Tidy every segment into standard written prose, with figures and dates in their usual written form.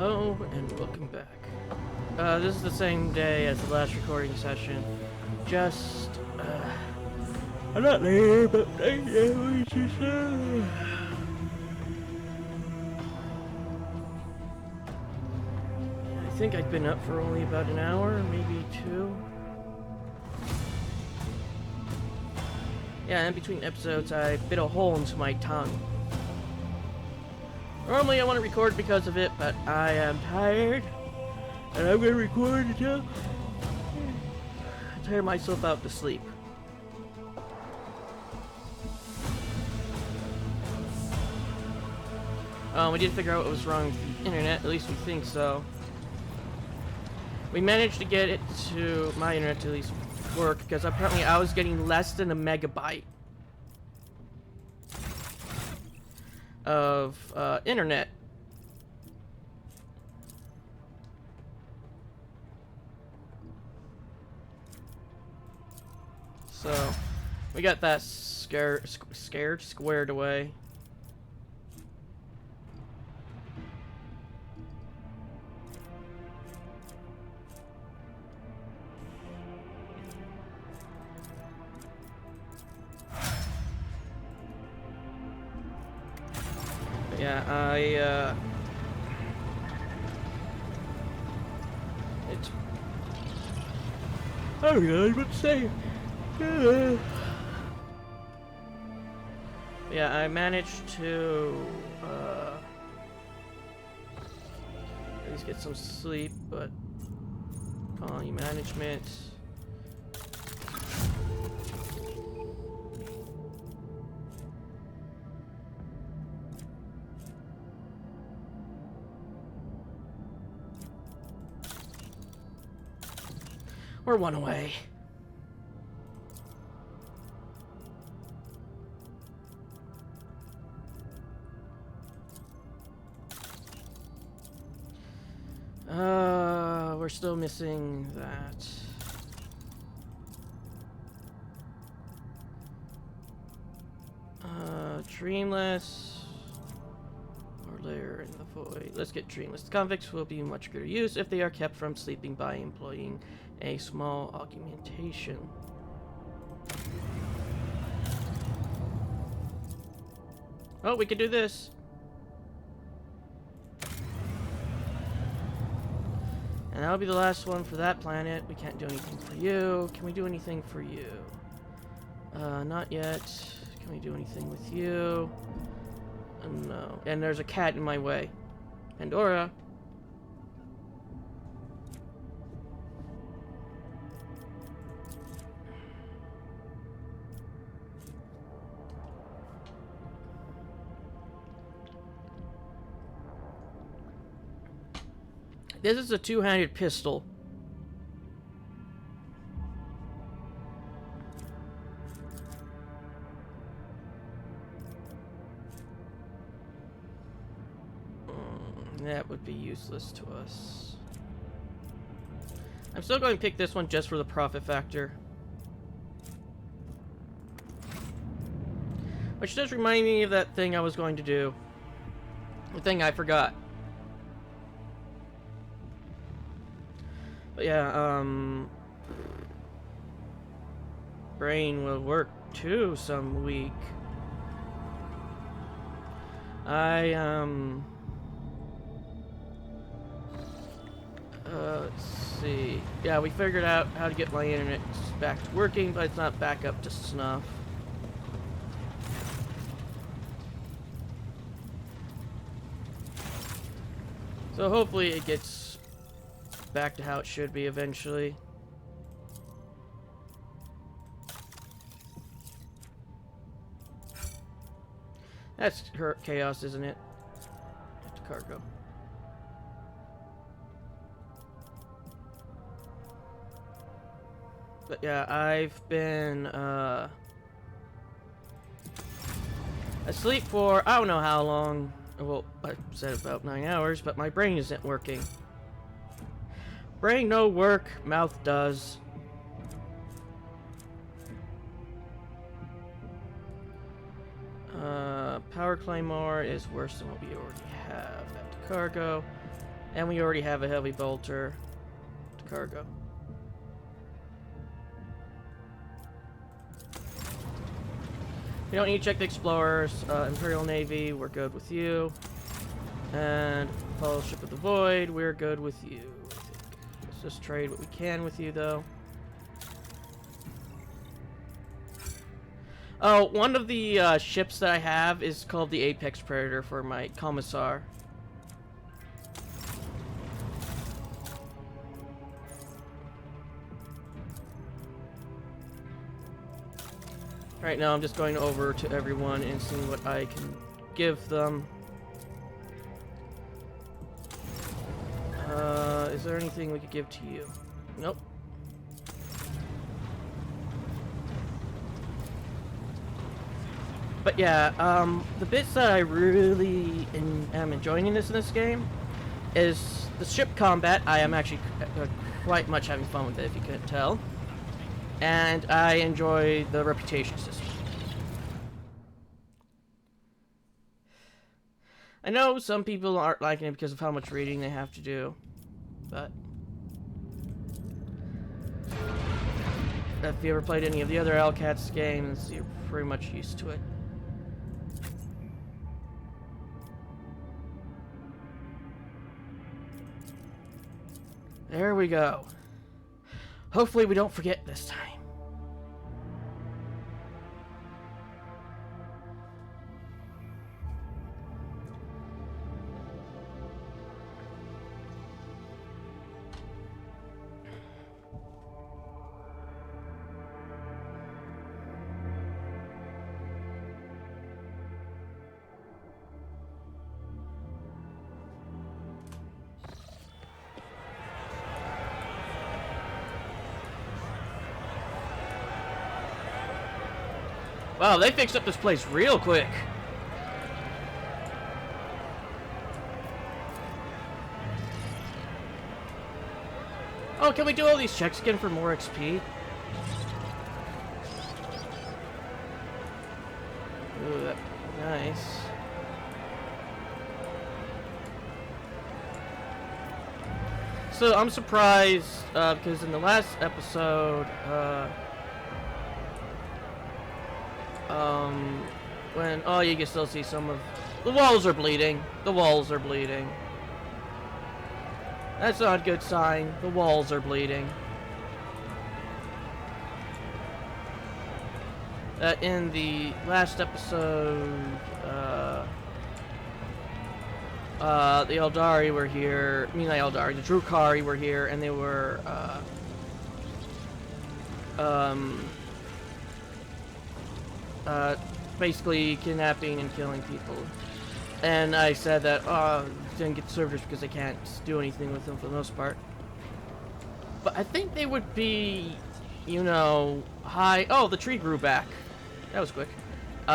Hello and welcome back. This is the same day as the last recording session. Just, I'm not there, but I know it's just, I think I've been up for only about an hour, maybe two. Yeah, in between episodes, I bit a hole into my tongue. Normally I want to record because of it, but I am tired. And I'm going to record until I tire myself out to sleep. We did figure out what was wrong with the internet, at least we think so. We managed to get it to my internet to at least work, because apparently I was getting less than a megabyte of internet. So we got that squared away. Yeah, it's... Oh yeah, I was about to say... Yeah, I managed to, at least get some sleep, but... Quality management... We're one away. We're still missing that. Dreamless. Or layer in the void. Let's get dreamless. The convicts will be much greater use if they are kept from sleeping by employing a small augmentation. Oh, we could do this. And that'll be the last one for that planet. We can't do anything for you. Can we do anything for you? Not yet. Can we do anything with you? No. And there's a cat in my way. Pandora. This is a two-handed pistol. That would be useless to us. I'm still going to pick this one just for the profit factor. Which does remind me of that thing I was going to do. The thing I forgot. But yeah, brain will work too some week. Let's see. Yeah, we figured out how to get my internet back to working, but it's not back up to snuff. So hopefully it gets back to how it should be eventually. That's her chaos, isn't it? Get to cargo. But yeah, I've been asleep for I don't know how long. Well, I said about 9 hours, but my brain isn't working. Brain no work, mouth does. Power Claymore is worse than what we already have. Back to cargo. And we already have a heavy bolter to cargo. We don't need to check the explorers. Imperial Navy, we're good with you. And Fellowship of the Void, we're good with you. I think. Let's just trade what we can with you, though. Oh, one of the ships that I have is called the Apex Predator for my Commissar. Right now, I'm just going over to everyone and seeing what I can give them. Is there anything we could give to you? Nope. But yeah, the bits that I really am enjoying in this game is the ship combat. I am actually quite much having fun with it, if you couldn't tell. And I enjoy the reputation system. I know some people aren't liking it because of how much reading they have to do, but if you ever played any of the other LCATS games, you're pretty much used to it. There we go. Hopefully we don't forget this time. Wow, they fixed up this place real quick. Oh, can we do all these checks again for more XP? Ooh, that's nice. So I'm surprised because in the last episode, when you can still see some of the walls are bleeding. The walls are bleeding. That's not a good sign. The walls are bleeding. In the last episode, the Eldari were here. I mean, not Eldari. The Drukari were here, and they were basically kidnapping and killing people. And I said that, didn't get servers because they can't do anything with them for the most part. But I think they would be, you know, high. Oh, the tree grew back. That was quick.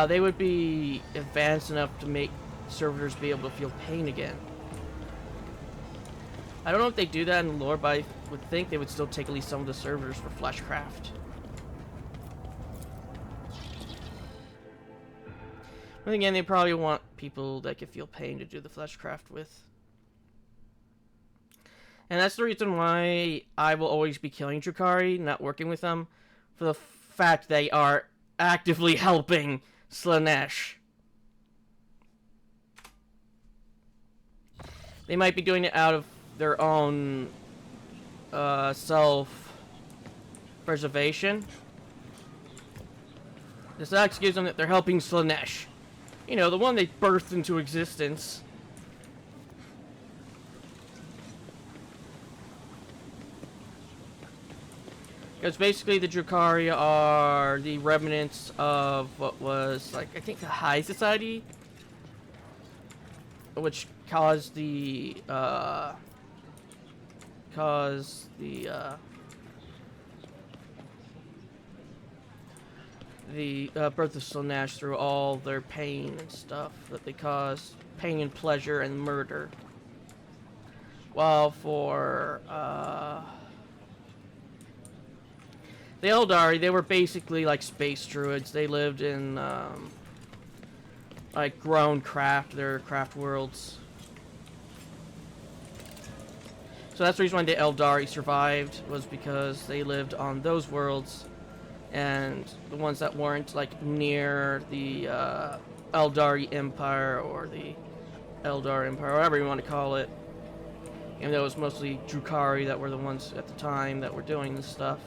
They would be advanced enough to make servitors be able to feel pain again. I don't know if they do that in the lore, but I would think they would still take at least some of the servitors for fleshcraft. But again, they probably want people that can feel pain to do the fleshcraft with. And that's the reason why I will always be killing Drukari, not working with them, for the fact they are actively helping Slaanesh. They might be doing it out of their own self-preservation. Does that excuse them that they're helping Slaanesh? You know, the one they birthed into existence. Because basically the Drukari are the remnants of what was, like, I think the High Society, which caused the birth of Slaanesh through all their pain and stuff that they caused, pain and pleasure and murder. While for the Eldari, they were basically like space druids. They lived in like grown craft, their craft worlds. So that's the reason why the Eldari survived, was because they lived on those worlds, and the ones that weren't like near the Eldari Empire or the Eldar Empire, whatever you want to call it. And it was mostly Drukhari that were the ones at the time that were doing this stuff.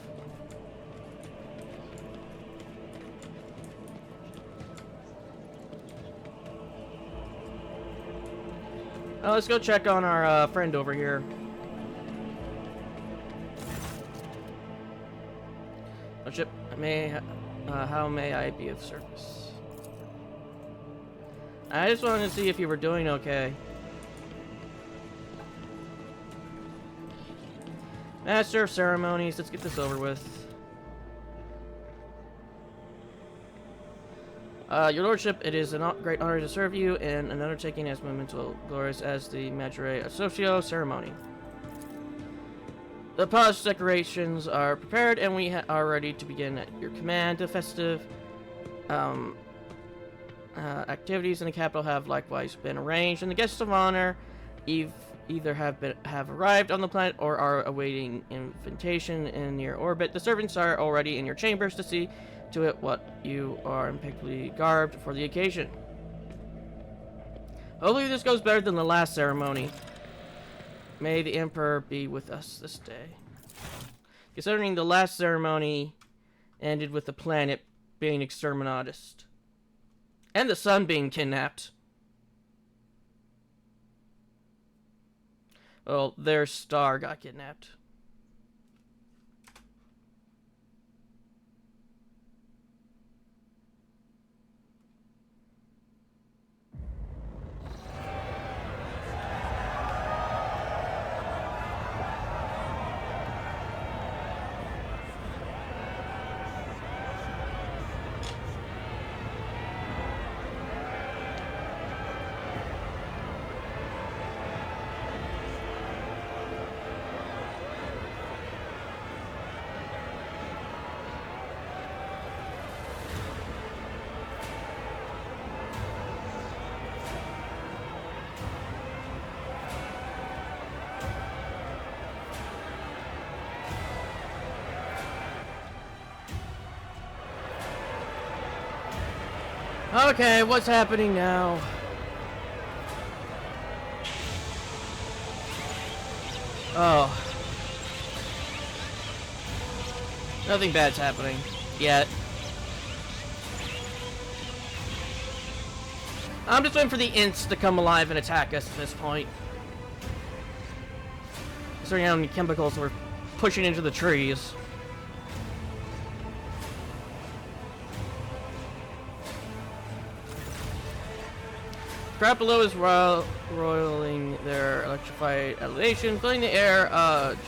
Let's go check on our friend over here. Ship, how may I be of service? I just wanted to see if you were doing okay. Master of Ceremonies, let's get this over with. Your Lordship, it is a great honor to serve you in an undertaking as monumental glorious as the Magere Associo ceremony. The palace decorations are prepared, and we are ready to begin at your command. The festive activities in the capital have likewise been arranged, and the guests of honor either have arrived on the planet or are awaiting invitation in your orbit. The servants are already in your chambers to see to it what you are impeccably garbed for the occasion. Hopefully this goes better than the last ceremony. May the Emperor be with us this day. Considering the last ceremony ended with the planet being exterminated and the sun being kidnapped. Well, their star got kidnapped. Okay, what's happening now? Oh. Nothing bad's happening yet. I'm just waiting for the Ints to come alive and attack us at this point. Considering how many chemicals we're pushing into the trees. Crowd below is roiling their electrified elevation, filling the air,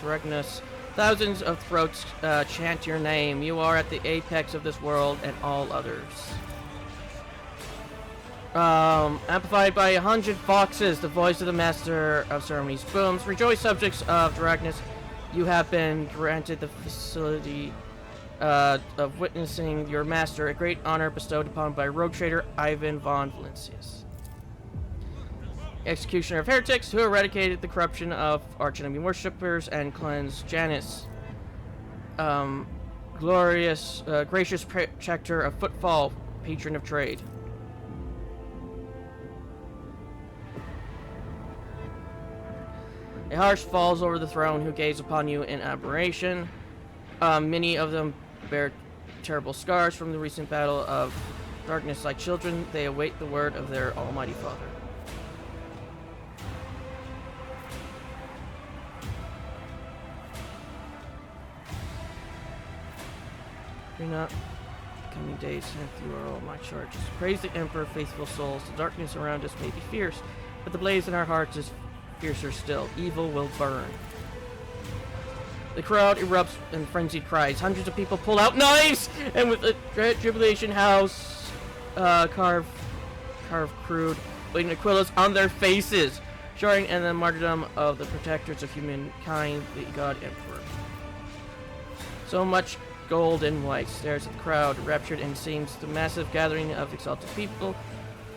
directness. Thousands of throats chant your name. You are at the apex of this world and all others. Amplified by 100 foxes, the voice of the Master of Ceremonies booms. Rejoice, subjects of directness. You have been granted the facility of witnessing your master, a great honor bestowed upon by rogue trader Ivan von Valencius, executioner of heretics who eradicated the corruption of archenemy worshippers and cleansed Janus. Gracious protector of footfall, patron of trade. A harsh falls over the throne who gaze upon you in admiration. Many of them bear terrible scars from the recent battle of darkness. Like children, they await the word of their almighty father. Fear not, coming days hence you are all my charges. Praise the Emperor, faithful souls. The darkness around us may be fierce, but the blaze in our hearts is fiercer still. Evil will burn. The crowd erupts in frenzied cries. Hundreds of people pull out knives, and with a tribulation house carved crude, waiting Aquilas on their faces, showing in the martyrdom of the protectors of humankind, the God Emperor. So much gold and white stares at the crowd, raptured, and seems the massive gathering of exalted people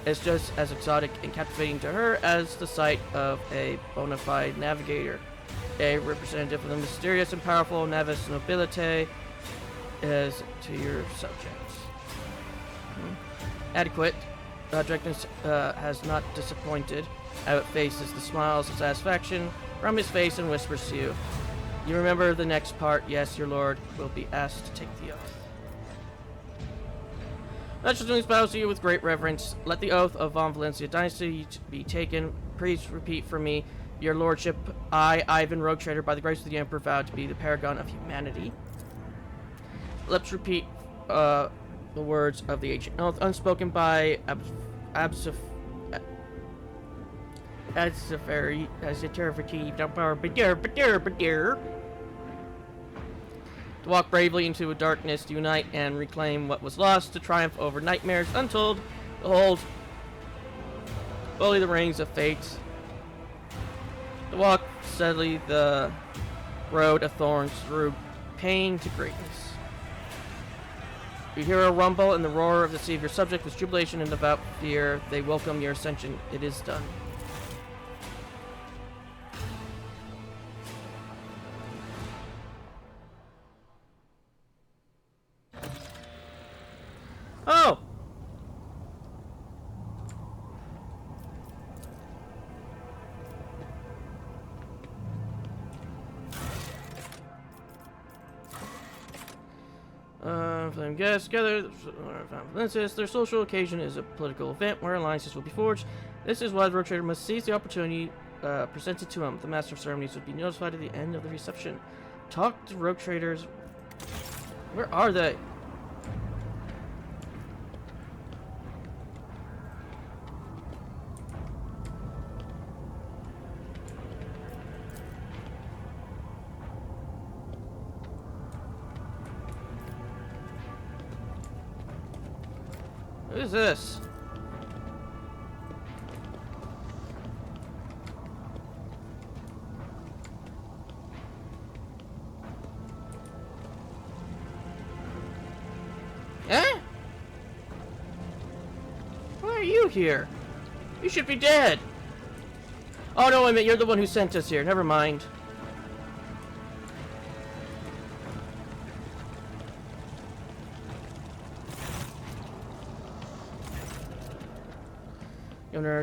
is just as exotic and captivating to her as the sight of a bona fide navigator. a representative of the mysterious and powerful Navis nobility as to your subjects. Adequate. Dragnus has not disappointed. Abbott faces the smiles of satisfaction from his face and whispers to you. You remember the next part. Yes, your lord will be asked to take the oath. Duchess bows to you with great reverence. Let the oath of Von Valencia dynasty be taken. Please repeat for me. Your lordship, I, Ivan Rogue Trader, by the grace of the Emperor, vowed to be the paragon of humanity. Lips repeat the words of the ancient oath, unspoken by to walk bravely into a darkness, to unite and reclaim what was lost, to triumph over nightmares untold, to hold fully the reins of fate, to walk steadily the road of thorns through pain to greatness. You hear a rumble and the roar of the sea of your subject with jubilation and devout fear. They welcome your ascension. It is done. Oh! Flame guests together. Their social occasion is a political event where alliances will be forged. This is why the Rogue Trader must seize the opportunity presented to him. The Master of Ceremonies would be notified at the end of the reception. Talk to Rogue Traders. Where are they? What is this? Eh? Why are you here? You should be dead. Oh no, wait a minute, you're the one who sent us here. Never mind.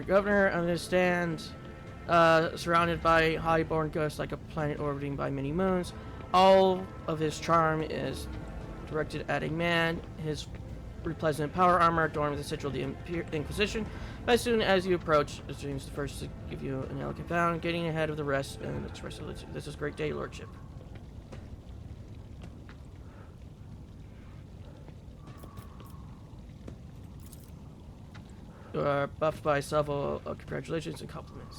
Governor, understand, surrounded by highborn ghosts like a planet orbiting by many moons. All of his charm is directed at a man. His resplendent power armor adorned with the sigil of the Inquisition. But as soon as you approach, it seems the first to give you an elegant bow, getting ahead of the rest and express it. This is a great day, Lordship. You are buffed by several congratulations and compliments.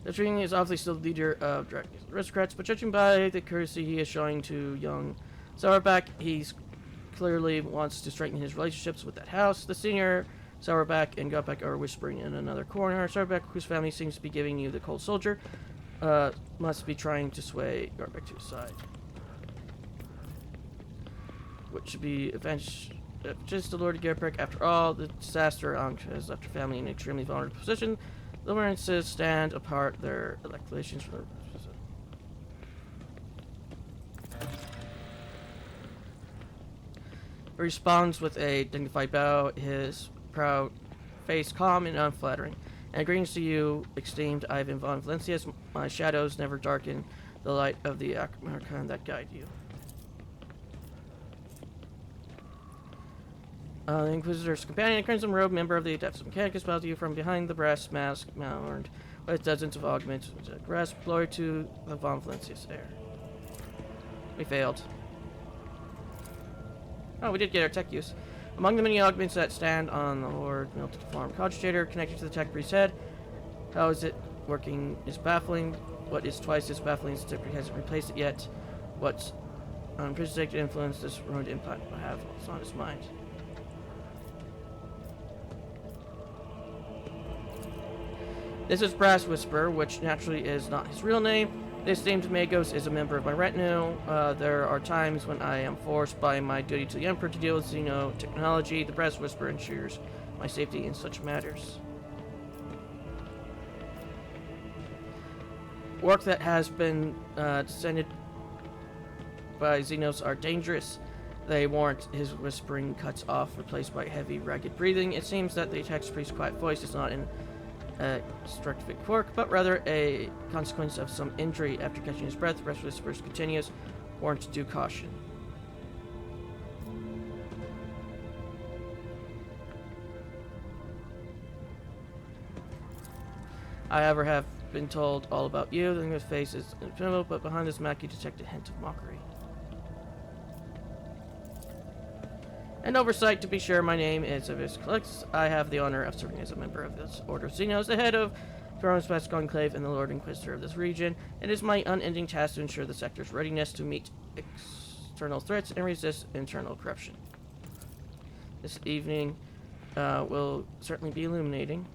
The King is obviously still the leader of Dragon's aristocrats, but judging by the courtesy he is showing to young Sourback, he clearly wants to strengthen his relationships with that house. The senior Sourback and Gutback are whispering in another corner. Sourback, whose family seems to be giving you the cold soldier, must be trying to sway Gutback to his side. Which should be avenged. Just the Lord of Gerperk. After all, the disaster has left her family in an extremely vulnerable position. The Lawrences stand apart their elections from the. He responds with a dignified bow, his proud face calm and unflattering. And greetings to you, esteemed Ivan von Valencius. My shadows never darken the light of the Archon that guide you. The Inquisitor's companion, a crimson robe member of the Adeptus Mechanicus, bows to you from behind the brass mask, mounted with dozens of augments. Grasp glory to the Von Valencius heir. We failed. Oh, we did get our tech use. Among the many augments that stand on the Lord Melted Farm Cogitator, connected to the tech priest's head, how is it working is baffling. What is twice as baffling as the tech priest hasn't replaced it yet. What unprecedented influence this ruined implant will have on his mind. This is Brass Whisperer, which naturally is not his real name. This named Magos is a member of my retinue. There are times when I am forced by my duty to the Emperor to deal with xenotechnology. The Brass Whisperer ensures my safety in such matters. Work that has been descended by Xenos are dangerous. They warrant his whispering cuts off, replaced by heavy, ragged breathing. It seems that the text priest's quiet voice is not an destructive quirk, but rather a consequence of some injury. After catching his breath, rest whispers continues. Warrant due caution. I ever have been told all about you. The thing his face is infinite, but behind this mask you detect a hint of mockery. And oversight, to be sure, my name is Avis Klix. I have the honor of serving as a member of this Order of Xenos, the head of Throne's Best Conclave and the Lord Inquisitor of this region. It is my unending task to ensure the sector's readiness to meet external threats and resist internal corruption. This evening will certainly be illuminating.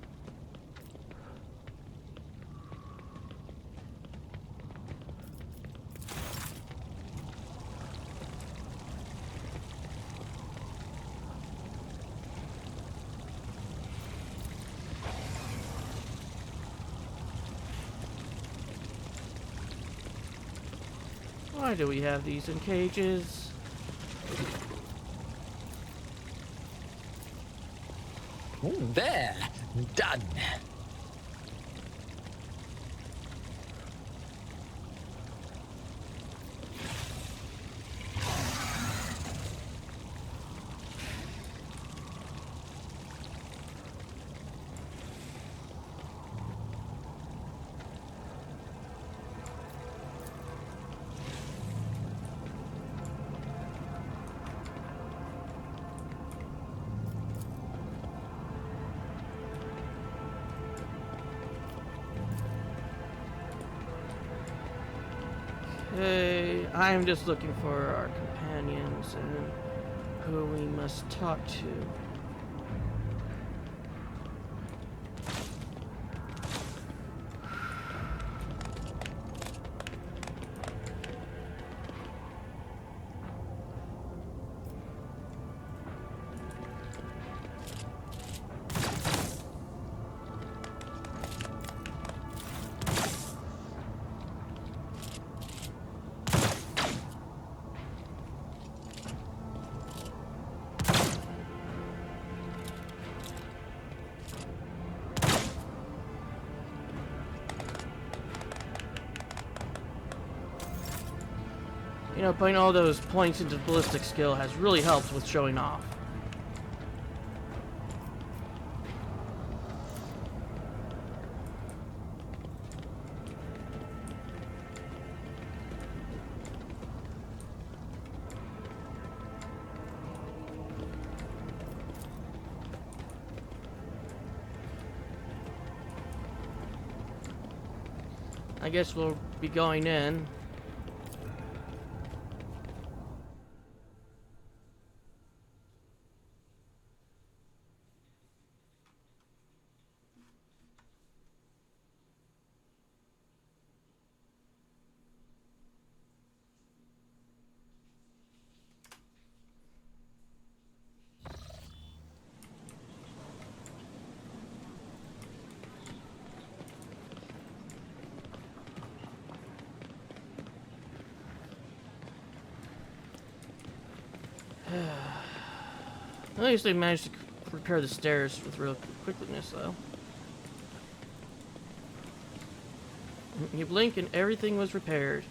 Why do we have these in cages? There, done. Okay, I'm just looking for our companions and who we must talk to. You know, putting all those points into ballistic skill has really helped with showing off. I guess we'll be going in. At least they managed to repair the stairs with real quickness, though. You blink and everything was repaired.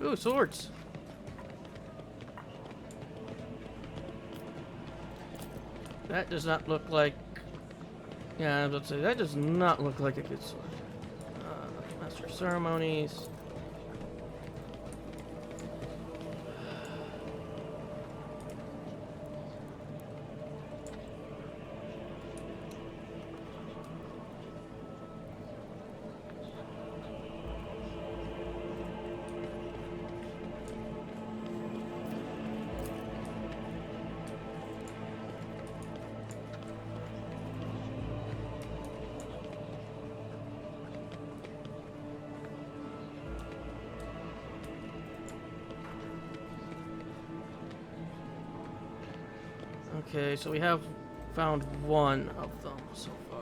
Ooh, swords. That does not look like... Yeah, I was about to say, that does not look like a good sword. Master of Ceremonies. Okay, so we have found one of them so far.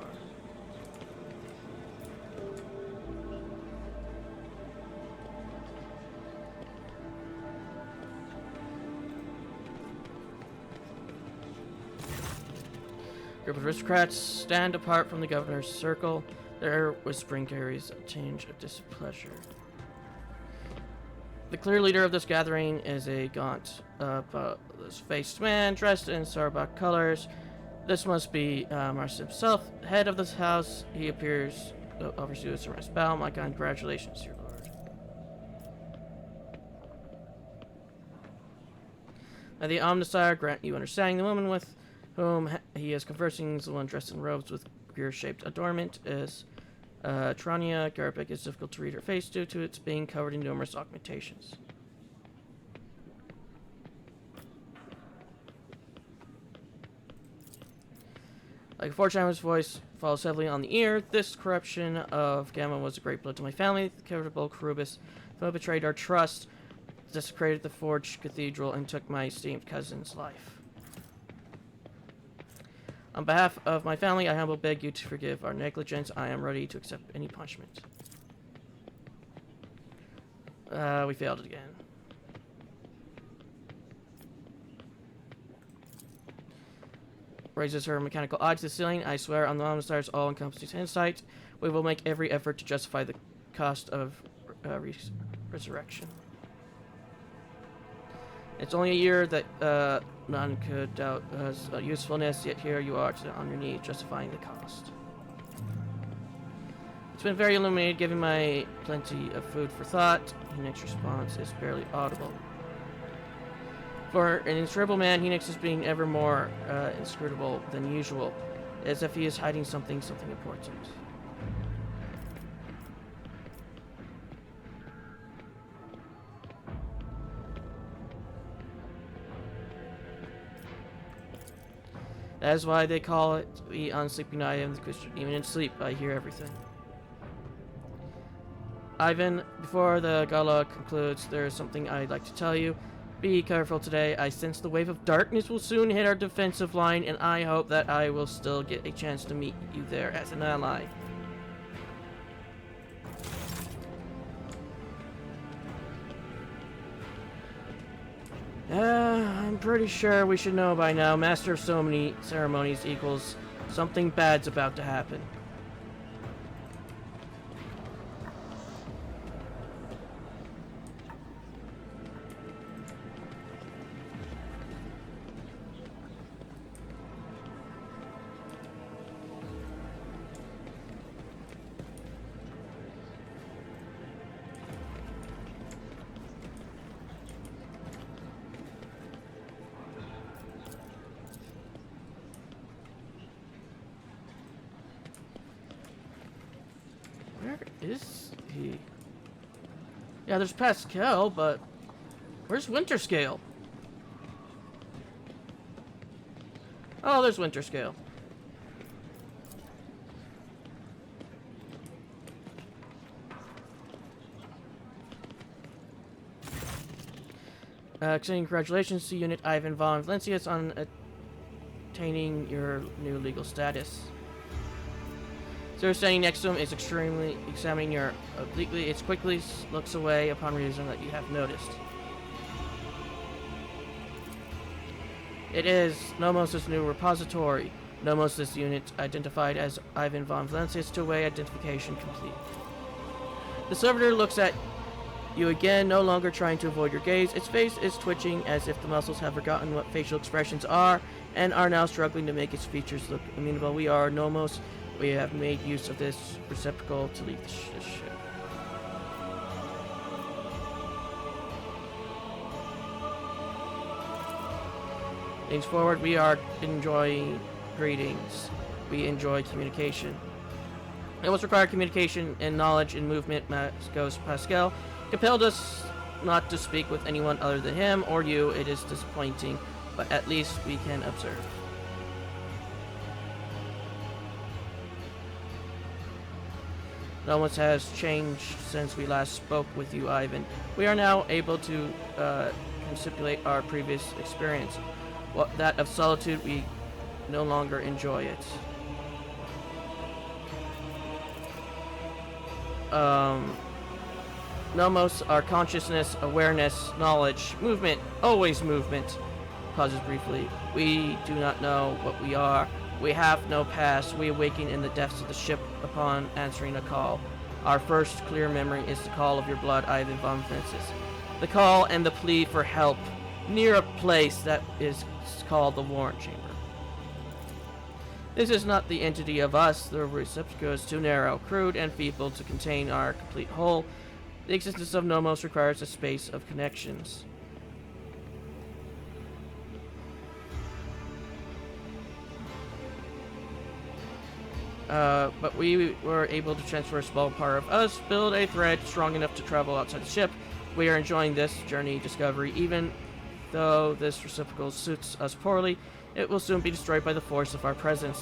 Group of aristocrats stand apart from the governor's circle. Their whispering carries a tinge of displeasure. The clear leader of this gathering is a gaunt, faced man dressed in Starbuck colors. This must be Mars himself, head of this house. He appears offers you a surprise bow. My congratulations, your lord. May the Omnissiah grant you understanding. The woman with whom he is conversing is the one dressed in robes with gear-shaped adornment. Is Trania Garbic. It's difficult to read her face due to its being covered in numerous augmentations. Like a fortune, voice falls heavily on the ear. This corruption of Gamma was a great blow to my family. The covetable Kerubis who betrayed our trust, desecrated the forged cathedral, and took my esteemed cousin's life. On behalf of my family, I humbly beg you to forgive our negligence. I am ready to accept any punishment. We failed it again. Raises her mechanical eye to the ceiling. I swear on the Omnissiah's all-encompassing insight, we will make every effort to justify the cost of resurrection. It's only a year that none could doubt usefulness, yet here you are on your knees justifying the cost. It's been very illuminated, giving my plenty of food for thought. Henix's response is barely audible. For an inscrutable man, Henix is being ever more inscrutable than usual, as if he is hiding something important. That is why they call it the unsleeping eye of the Christian. Even in sleep, I hear everything. Ivan, before the gala concludes, there is something I'd like to tell you. Be careful today. I sense the wave of darkness will soon hit our defensive line, and I hope that I will still get a chance to meet you there as an ally. I'm pretty sure we should know by now. Master of so many ceremonies equals something bad's about to happen. Where is he? Yeah, there's Pascal, but where's Winterscale? Oh, there's Winterscale. Extending congratulations to Unit Ivan von Valencius on attaining your new legal status. Sir standing next to him is extremely examining your obliquely. It quickly looks away upon realizing that you have noticed. It is Nomos' new repository. Nomos' unit identified as Ivan von Valencius two-way identification complete. The servitor looks at you again, no longer trying to avoid your gaze. Its face is twitching as if the muscles have forgotten what facial expressions are and are now struggling to make its features look amenable. We are Nomos. We have made use of this receptacle to leave this ship. Things forward, we are enjoying greetings. We enjoy communication. It was required communication and knowledge in movement. Ghost Pascal compelled us not to speak with anyone other than him or you. It is disappointing, but at least we can observe. Not much has changed since we last spoke with you, Ivan. We are now able to contemplate our previous experience. that of solitude, we no longer enjoy it. Nomos, our consciousness, awareness, knowledge, movement, always movement. Pauses briefly. We do not know what we are. We have no past. We awaken in the depths of the ship upon answering a call. Our first clear memory is the call of your blood, Ivan von Francis. The call and the plea for help, near a place that is called the Warrant Chamber. This is not the entity of us. The receptacle is too narrow, crude, and feeble to contain our complete whole. The existence of Nomos requires a space of connections. But we were able to transfer a small part of us, build a thread strong enough to travel outside the ship. We are enjoying this journey discovery, even though this reciprocal suits us poorly. It will soon be destroyed by the force of our presence.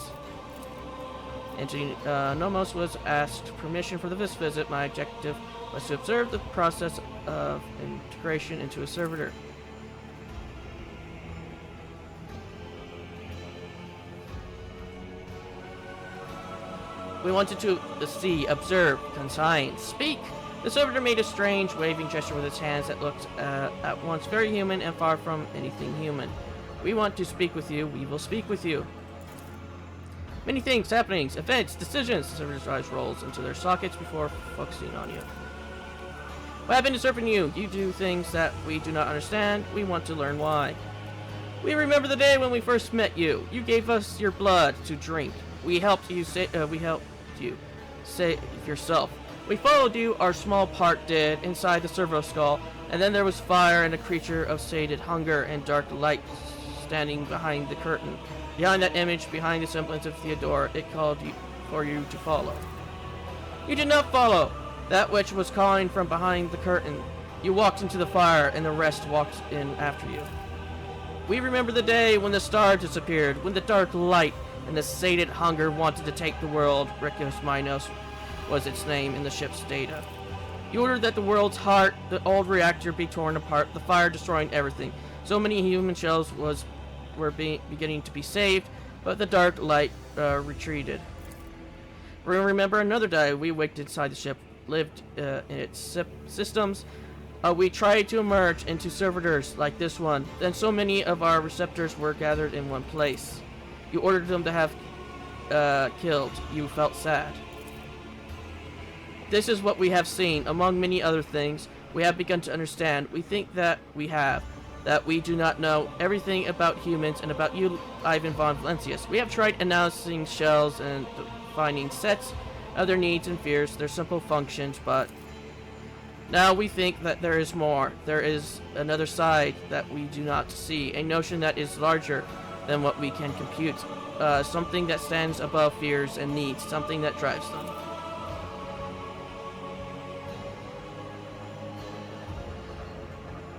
Entity Nomos was asked permission for this visit. My objective was to observe the process of integration into a servitor. We wanted to see, observe, consign, speak. The servitor made a strange waving gesture with its hands that looked at once very human and far from anything human. We want to speak with you. We will speak with you. Many things, happenings, events, decisions. The servitor's eyes rolls into their sockets before focusing on you. What happened to serving you? You do things that we do not understand. We want to learn why. We remember the day when we first met you. You gave us your blood to drink. We helped you save yourself. We followed you, our small part did, inside the servo skull, and then there was fire and a creature of sated hunger and dark light standing behind the curtain. Behind that image, behind the semblance of Theodore, it called for you to follow. You did not follow. That which was calling from behind the curtain. You walked into the fire, and the rest walked in after you. We remember the day when the star disappeared, when the dark light and the sated hunger wanted to take the world. Ricos Minos was its name in the ship's data. You ordered that the world's heart, the old reactor, be torn apart, the fire destroying everything. So many human shells were beginning to be saved, but the dark light retreated. We remember another day. We waked inside the ship, lived in its systems. We tried to emerge into servitors like this one. Then so many of our receptors were gathered in one place. You ordered them to have killed. You felt sad. This is what we have seen. Among many other things, we have begun to understand. We think that we do not know everything about humans and about you, Ivan von Valencius. We have tried announcing shells and defining sets of their needs and fears, their simple functions, but now we think that there is more. There is another side that we do not see, a notion that is larger than what we can compute, something that stands above fears and needs, something that drives them.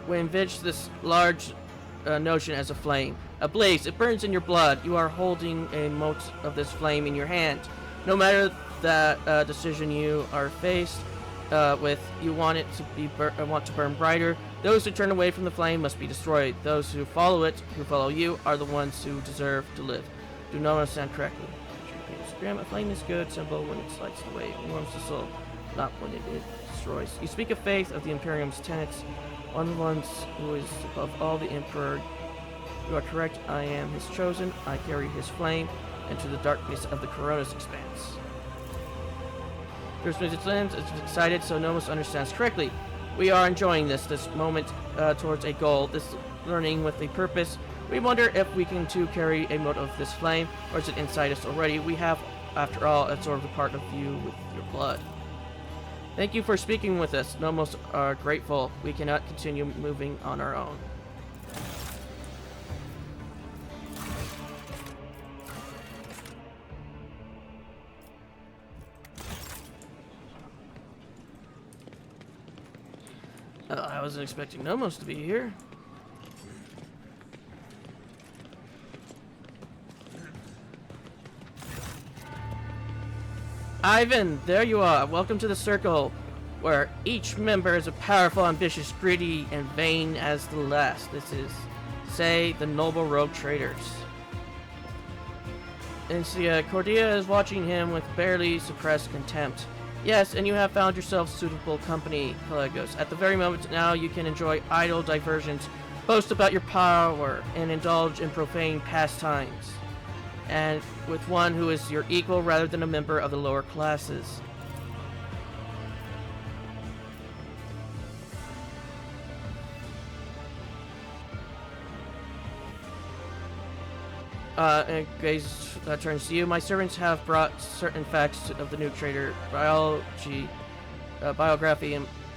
We envisage this large notion as a flame, a blaze. It burns in your blood. You are holding a mote of this flame in your hand. No matter the decision you are faced with, you want it to be want to burn brighter. Those who turn away from the flame must be destroyed. Those who follow it, who follow you, are the ones who deserve to live. Do not understand correctly. A flame is good, simple when it lights the way. It warms the soul, not when it destroys. You speak of faith, of the Imperium's tenets, one of the ones who is above all the Emperor. You are correct. I am his chosen. I carry his flame into the darkness of the Corona's expanse. There's its lens. It's excited, so Nomos understands correctly. We are enjoying this moment towards a goal, this learning with a purpose. We wonder if we can too carry a mote of this flame, or is it inside us already? We have, after all, absorbed a part of you with your blood. Thank you for speaking with us. Nomos are grateful. We cannot continue moving on our own. I wasn't expecting Nomos to be here. Ivan, there you are. Welcome to the circle, where each member is a powerful, ambitious, gritty, and vain as the last. This is say the noble rogue traders. And Cordia is watching him with barely suppressed contempt. Yes, and you have found yourself suitable company, Pelagos. At the very moment now you can enjoy idle diversions, boast about your power, and indulge in profane pastimes. And with one who is your equal rather than a member of the lower classes. And Gaze turns to you. My servants have brought certain facts of the new trader biography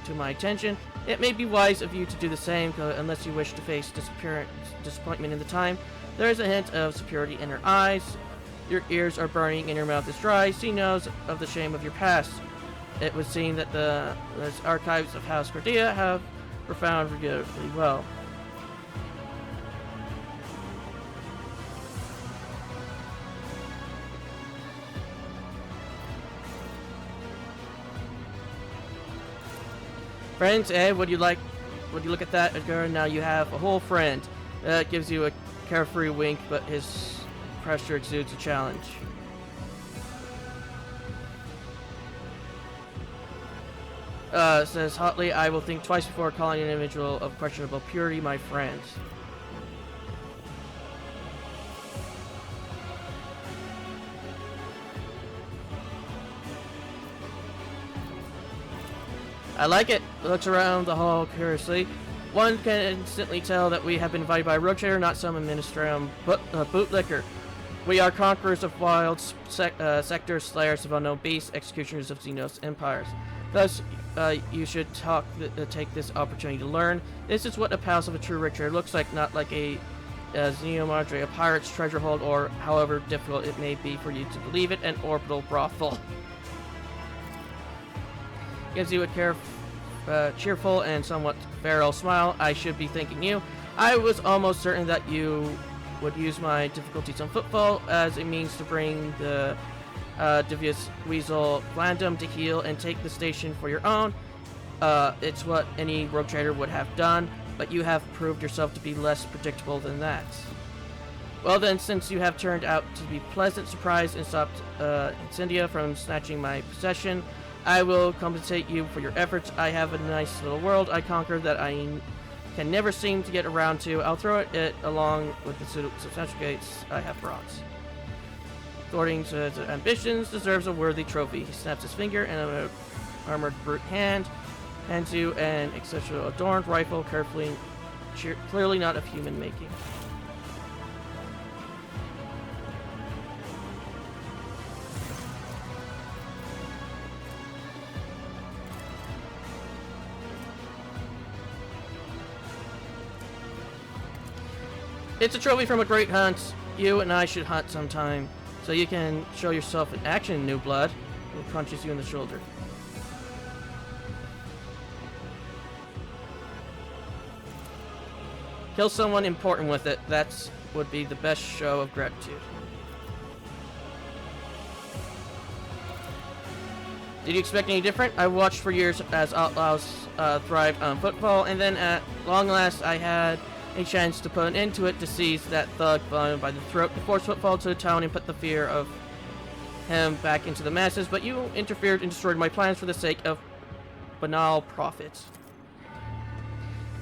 to my attention. It may be wise of you to do the same, unless you wish to face disappointment in the time. There is a hint of superiority in her eyes. Your ears are burning and your mouth is dry. She knows of the shame of your past. It would seem that the archives of House Cordia have were found regrettably well. Friends, would you look at that, Edgar? Now you have a whole friend. That gives you a carefree wink, but his pressure exudes a challenge. Says hotly, I will think twice before calling an individual of questionable purity my friend. I like it. Looks around the hall curiously. One can instantly tell that we have been invited by a rogue trader, not some administratum bootlicker. We are conquerors of wild sectors, slayers of unknown beasts, executioners of Xenos empires. Thus, you should take this opportunity to learn. This is what the palace of a true rogue trader looks like, not like a Xeno Madre, a pirate's treasure hold, or however difficult it may be for you to believe it, an orbital brothel. Gives you a cheerful and somewhat feral smile. I should be thanking you. I was almost certain that you would use my difficulties on football as a means to bring the devious weasel Blandum to heel and take the station for your own. It's what any rogue trader would have done, but you have proved yourself to be less predictable than that. Well then, since you have turned out to be pleasant surprise and stopped Incendia from snatching my possession, I will compensate you for your efforts. I have a nice little world I conquered that I can never seem to get around to. I'll throw it along with the substantial gates I have brought. According to his ambitions, deserves a worthy trophy. He snaps his finger and an armored brute hand hands you an exceptionally adorned rifle, clearly not of human making. It's a trophy from a great hunt. You and I should hunt sometime, so you can show yourself in action, New Blood. He punches you in the shoulder. Kill someone important with it. That would be the best show of gratitude. Did you expect any different? I watched for years as outlaws thrived on football, and then at long last I had a chance to put an end to it, to seize that thug by the throat, to force football to the town and put the fear of him back into the masses, but you interfered and destroyed my plans for the sake of banal profit.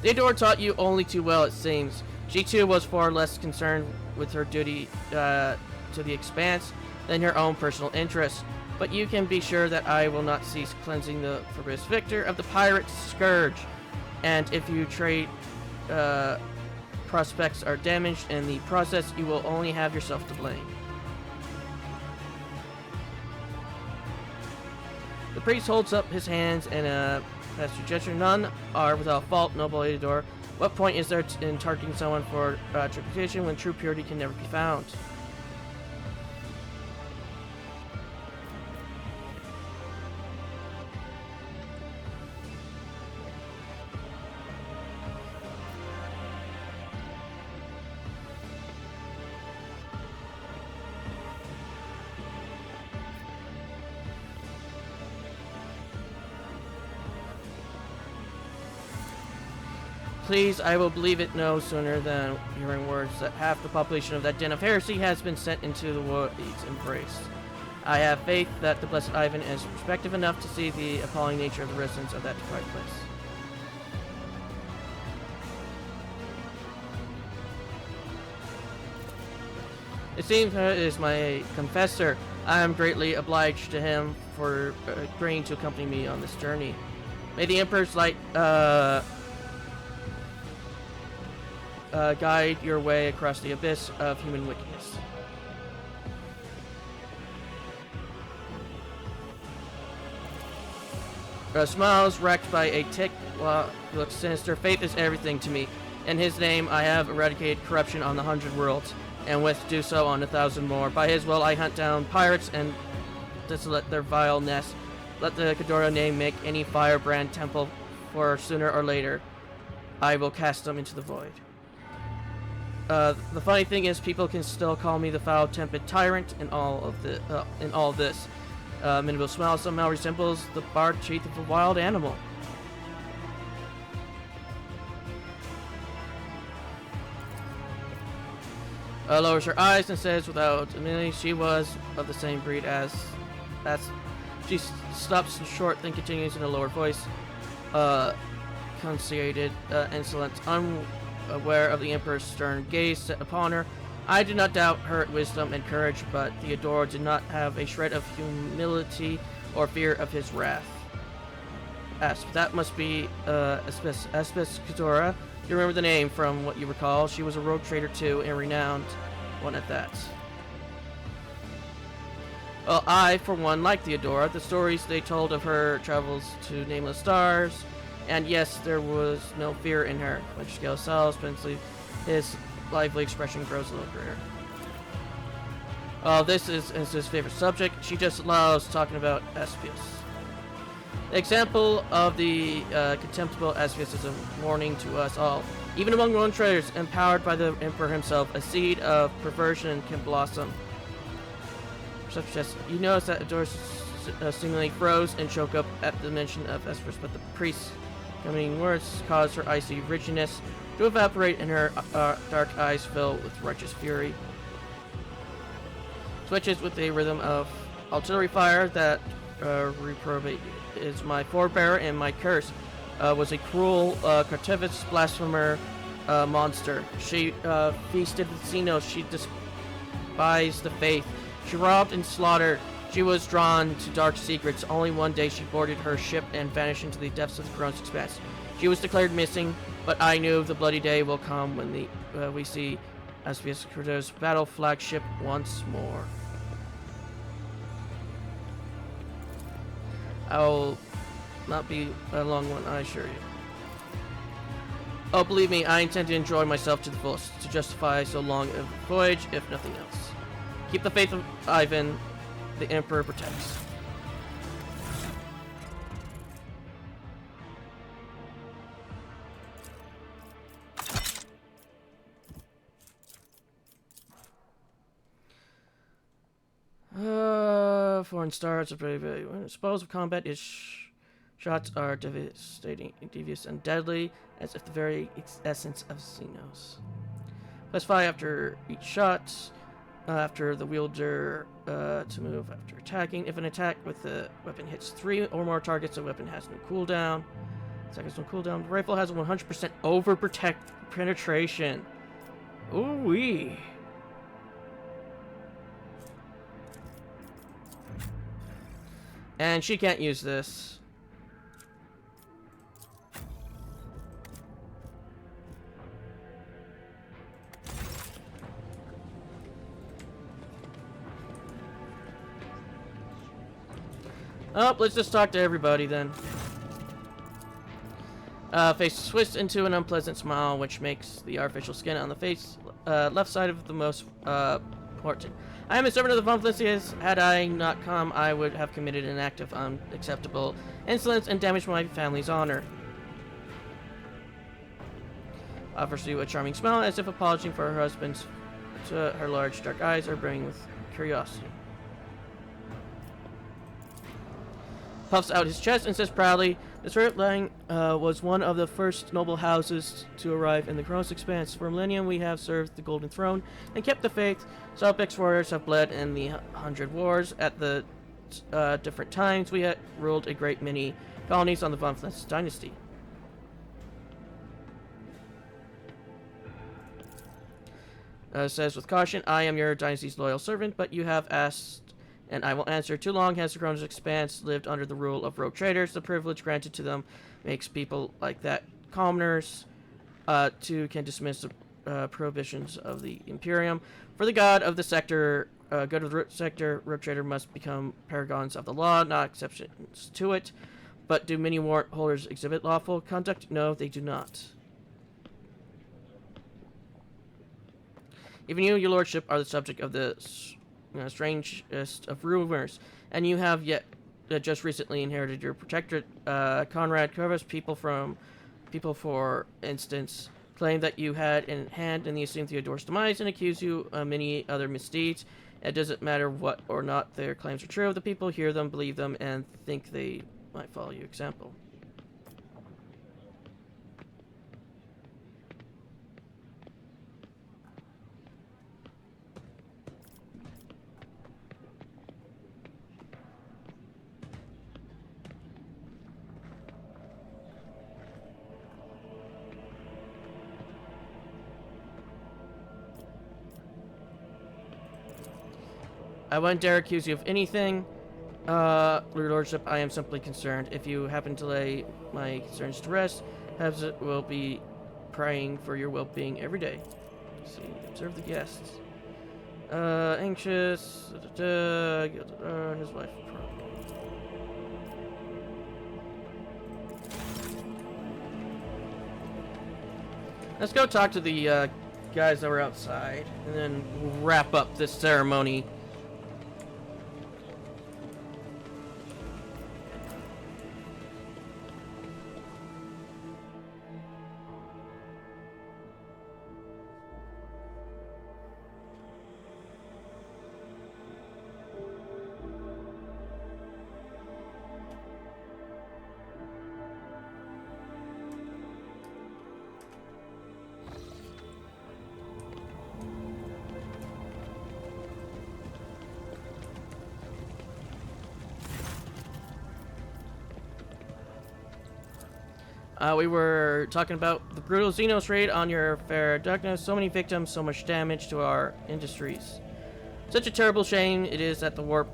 Theodore taught you only too well, it seems. She too was far less concerned with her duty to the Expanse than her own personal interests, but you can be sure that I will not cease cleansing the Forbidden Victor of the pirate scourge, and if you trade prospects are damaged in the process, you will only have yourself to blame. The priest holds up his hands in a pastoral gesture. None are without fault, noble Ador. What point is there in targeting someone for tribulation when true purity can never be found? please, I will believe it no sooner than hearing words that half the population of that den of heresy has been sent into the Void's embrace. I have faith that the blessed Ivan is perspective enough to see the appalling nature of the residents of that deprived place. It seems that is my confessor. I am greatly obliged to him for agreeing to accompany me on this journey. May the Emperor's light guide your way across the abyss of human wickedness. Smiles racked by a tick looks sinister. Faith is everything to me. In his name I have eradicated corruption on the 100 worlds, and with do so on 1,000 more. By his will I hunt down pirates and desolate their vile nests. Let the Ghidorah name make any firebrand temple, for sooner or later I will cast them into the void. The funny thing is, people can still call me the foul-tempered tyrant in all of this. Minville's smile somehow resembles the barred teeth of a wild animal. Lowers her eyes and says without admitting she was of the same breed as she stops short, then continues in a lower voice. Conceited, insolent, unaware of the Emperor's stern gaze set upon her. I did not doubt her wisdom and courage, but Theodore did not have a shred of humility or fear of his wrath. Asp, that must be Espes Ghidorah. You remember the name from what you recall. She was a rogue trader too, and renowned one at that. Well, I, for one, like Theodora. The stories they told of her travels to nameless stars, and yes, there was no fear in her. When Scale sells, Pensley, his lively expression grows a little greater. This is his favorite subject. She just loves talking about Espius. The example of the contemptible Espius is a warning to us all. Even among lone traders, empowered by the Emperor himself, a seed of perversion can blossom. Such as, you notice that Doris seemingly froze and choked up at the mention of Espius, but the priest's coming words caused her icy rigidness to evaporate and her dark eyes fill with righteous fury. Switches with a rhythm of artillery fire that reprobate is my forebear, and my curse was a cruel, carnivorous blasphemer monster. She feasted with Xenos. She despised the faith. She robbed and slaughtered. She was drawn to dark secrets. Only one day she boarded her ship and vanished into the depths of the Chronos Expanse. She was declared missing, but I knew the bloody day will come when we see Espius Ghidorah's battle flagship once more. I'll not be a long one, I assure you. Oh, believe me, I intend to enjoy myself to the fullest, to justify so long a voyage, if nothing else. Keep the faith of Ivan, the Emperor protects. Foreign stars are very when exposed of combat, its shots are devastating, devious, and deadly, as if the very essence of Xenos. Press fire after each shot, after the wielder to move after attacking. If an attack with the weapon hits 3 or more targets, the weapon has no cooldown. Seconds no cooldown. The rifle has 100% penetration. Ooh wee. And she can't use this. Oh, let's just talk to everybody then. Face twists into an unpleasant smile, which makes the artificial skin on the face left side of the most important. I am a servant of the Vonflicius. Had I not come, I would have committed an act of unacceptable insolence and damaged my family's honor. Offers you a charming smile, as if apologizing for her husband's. Her large dark eyes are brimming with curiosity. puffs out his chest and says proudly, "This earth line was one of the first noble houses to arrive in the Kronos Expanse. For a millennium, we have served the Golden Throne and kept the faith. Salpex warriors have bled in the 100 wars. At the different times, we had ruled a great many colonies on the Von Flens dynasty." Says with caution, "I am your dynasty's loyal servant, but you have asked, and I will answer. Too long has the Kronos Expanse lived under the rule of rogue traders. The privilege granted to them makes people like that commoners too can dismiss the prohibitions of the Imperium. For the god of the sector, good of the sector, rogue trader must become paragons of the law, not exceptions to it. But do many warrant holders exhibit lawful conduct? No, they do not. Even you, your lordship, are the subject of the strangest of rumors, and you have yet just recently inherited your protectorate. Conrad Corvus, people, for instance, claim that you had a hand in the assumed Theodore's demise and accuse you of many other misdeeds. It doesn't matter what or not their claims are true. The people hear them, believe them, and think they might follow your example. I wouldn't dare accuse you of anything, your lordship. I am simply concerned. If you happen to lay my concerns to rest, Hebs will be praying for your well-being every day. Let's see, observe the guests. Anxious. His wife. Let's go talk to the guys that were outside, and then we'll wrap up this ceremony. We were talking about the brutal Xenos raid on your fair Douglas. So many victims, so much damage to our industries. Such a terrible shame it is that the warp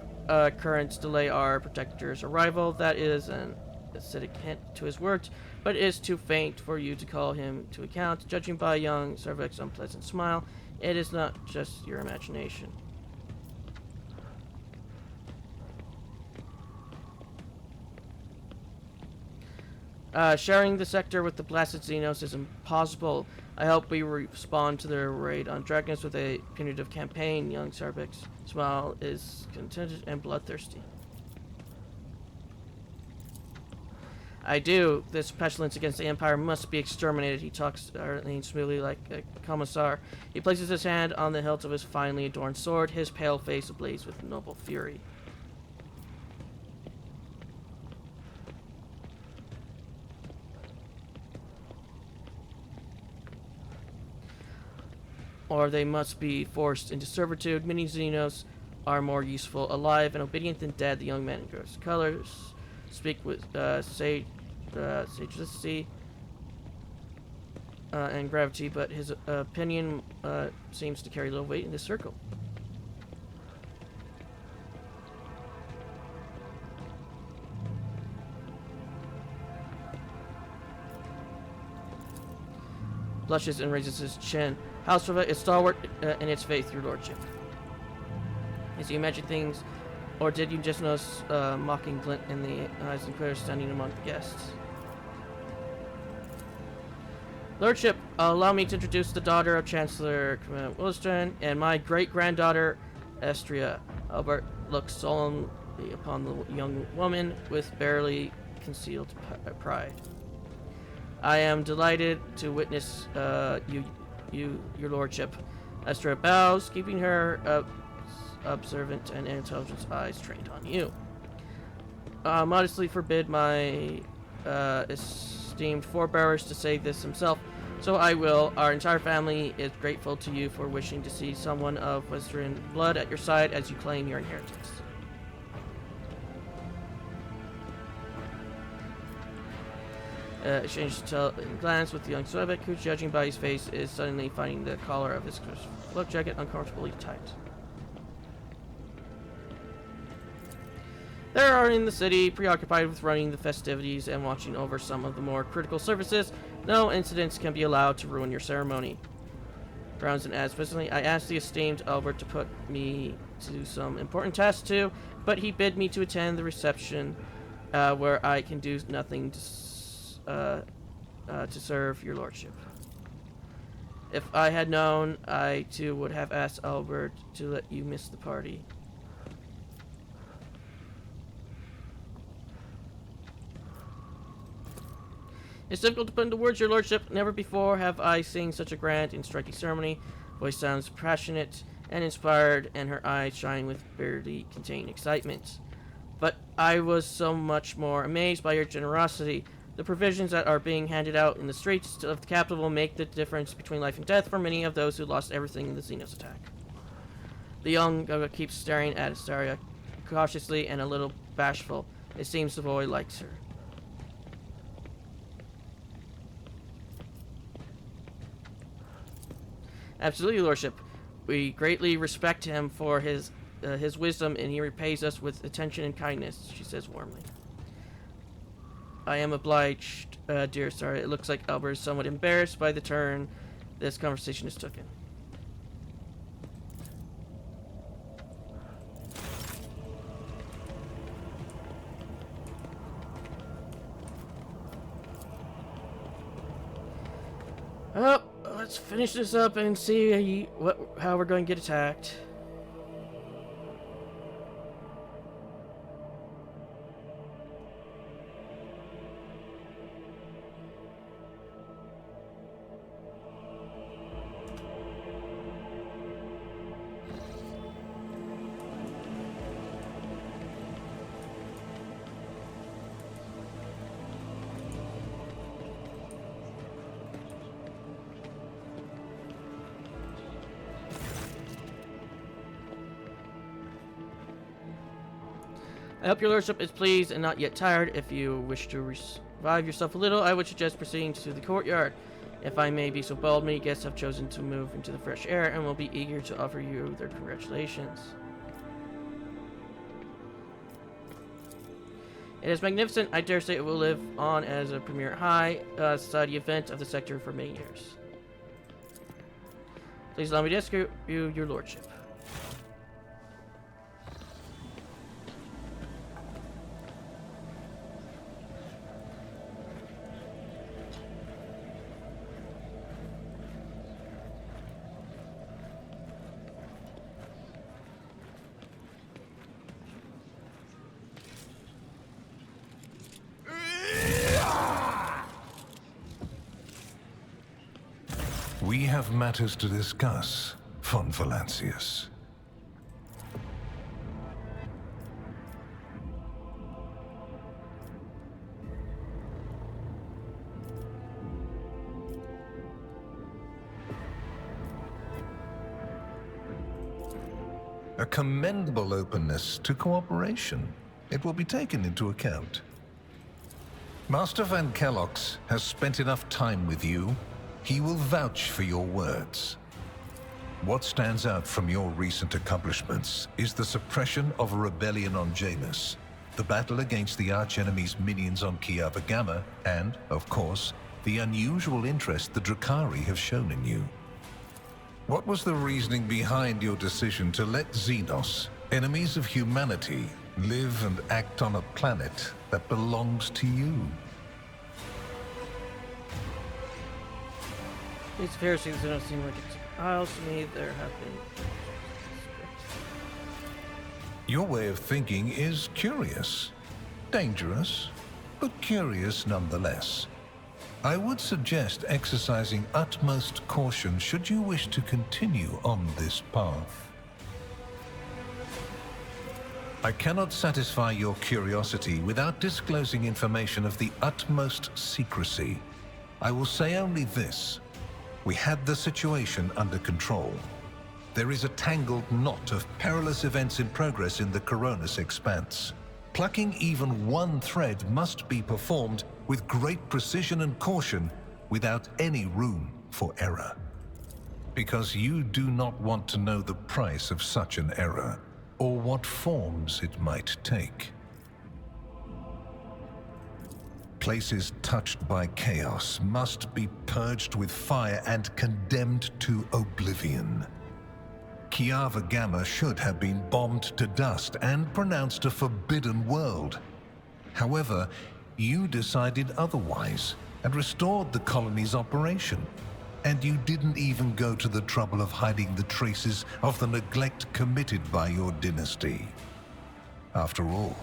currents delay our protector's arrival. That is an acidic hint to his words, but it is too faint for you to call him to account. Judging by young Sarvek's unpleasant smile, it is not just your imagination. Sharing the sector with the blasted Xenos is impossible. I hope we respond to their raid on Dragons with a punitive campaign. Young Sarbek's smile is contented and bloodthirsty. I do. This pestilence against the Empire must be exterminated. He talks smoothly like a commissar. He places his hand on the hilt of his finely adorned sword, his pale face ablaze with noble fury. Or they must be forced into servitude. Many Xenos are more useful alive and obedient than dead. The young man grows colors, speak with sagacity and gravity, but his opinion seems to carry little weight in this circle. Blushes and raises his chin. House Rava is stalwart in its faith, your lordship. As you imagine things, or did you just notice a mocking glint in the eyes and Claire standing among the guests? Lordship, allow me to introduce the daughter of Chancellor Wilstern and my great-granddaughter, Estria. Albert looks solemnly upon the young woman with barely concealed pride. I am delighted to witness your lordship. Esther bows, keeping her observant and intelligent eyes trained on you. modestly forbid my esteemed forebearers to say this himself, so I will. Our entire family is grateful to you for wishing to see someone of Western blood at your side as you claim your inheritance. Exchanges a glance with the young Soviet, who, judging by his face, is suddenly finding the collar of his cloak jacket uncomfortably tight. They are in the city, preoccupied with running the festivities and watching over some of the more critical services. No incidents can be allowed to ruin your ceremony. Browns and adds, presently, I asked the esteemed Albert to put me to some important tasks too, but he bid me to attend the reception, where I can do nothing to serve your lordship. If I had known, I too would have asked Albert to let you miss the party. It's difficult to put into words, your lordship. Never before have I seen such a grand and striking ceremony. Voice sounds passionate and inspired, and her eyes shine with barely contained excitement. But I was so much more amazed by your generosity. The provisions that are being handed out in the streets of the capital will make the difference between life and death for many of those who lost everything in the Xenos attack. The young Gaga keeps staring at Astaria cautiously and a little bashful. It seems the boy likes her. Absolutely, lordship. We greatly respect him for his wisdom, and he repays us with attention and kindness, she says warmly. I am obliged, dear sir. It looks like Albert is somewhat embarrassed by the turn this conversation has taken. Oh, let's finish this up and see how we're going to get attacked. I hope your lordship is pleased and not yet tired. If you wish to revive yourself a little, I would suggest proceeding to the courtyard. If I may be so bold, many guests have chosen to move into the fresh air and will be eager to offer you their congratulations. It is magnificent. I dare say it will live on as a premier high society event of the sector for many years. Please allow me to escort you, your lordship. We have matters to discuss, von Valancius. A commendable openness to cooperation. It will be taken into account. Master Van Kellox has spent enough time with you. He will vouch for your words. What stands out from your recent accomplishments is the suppression of a rebellion on Janus, the battle against the archenemy's minions on Kiava Gamma, and, of course, the unusual interest the Drakari have shown in you. What was the reasoning behind your decision to let Xenos, enemies of humanity, live and act on a planet that belongs to you? These Pharisees don't seem like it's piles to me. There have been. Your way of thinking is curious. Dangerous, but curious nonetheless. I would suggest exercising utmost caution should you wish to continue on this path. I cannot satisfy your curiosity without disclosing information of the utmost secrecy. I will say only this. We had the situation under control. There is a tangled knot of perilous events in progress in the Coronis expanse. Plucking even one thread must be performed with great precision and caution without any room for error. Because you do not want to know the price of such an error, or what forms it might take. Places touched by chaos must be purged with fire and condemned to oblivion. Kiava Gamma should have been bombed to dust and pronounced a forbidden world. However, you decided otherwise and restored the colony's operation. And you didn't even go to the trouble of hiding the traces of the neglect committed by your dynasty. After all,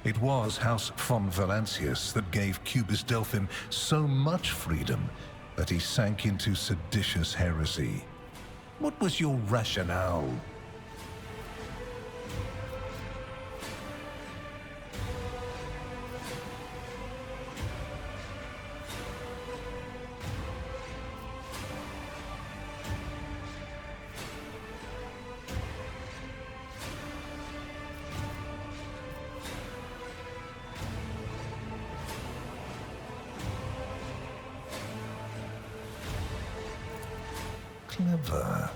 it was House von Valancius that gave Cubis Delphim so much freedom that he sank into seditious heresy. What was your rationale? Clever.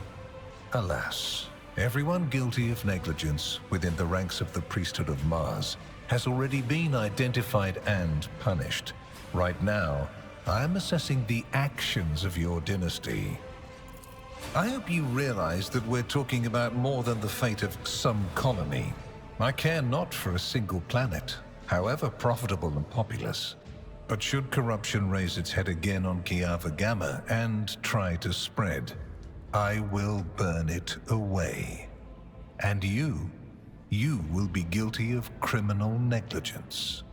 Alas, everyone guilty of negligence within the ranks of the priesthood of Mars has already been identified and punished. Right now, I am assessing the actions of your dynasty. I hope you realize that we're talking about more than the fate of some colony. I care not for a single planet, however profitable and populous. But should corruption raise its head again on Kiava Gamma and try to spread, I will burn it away. And you will be guilty of criminal negligence.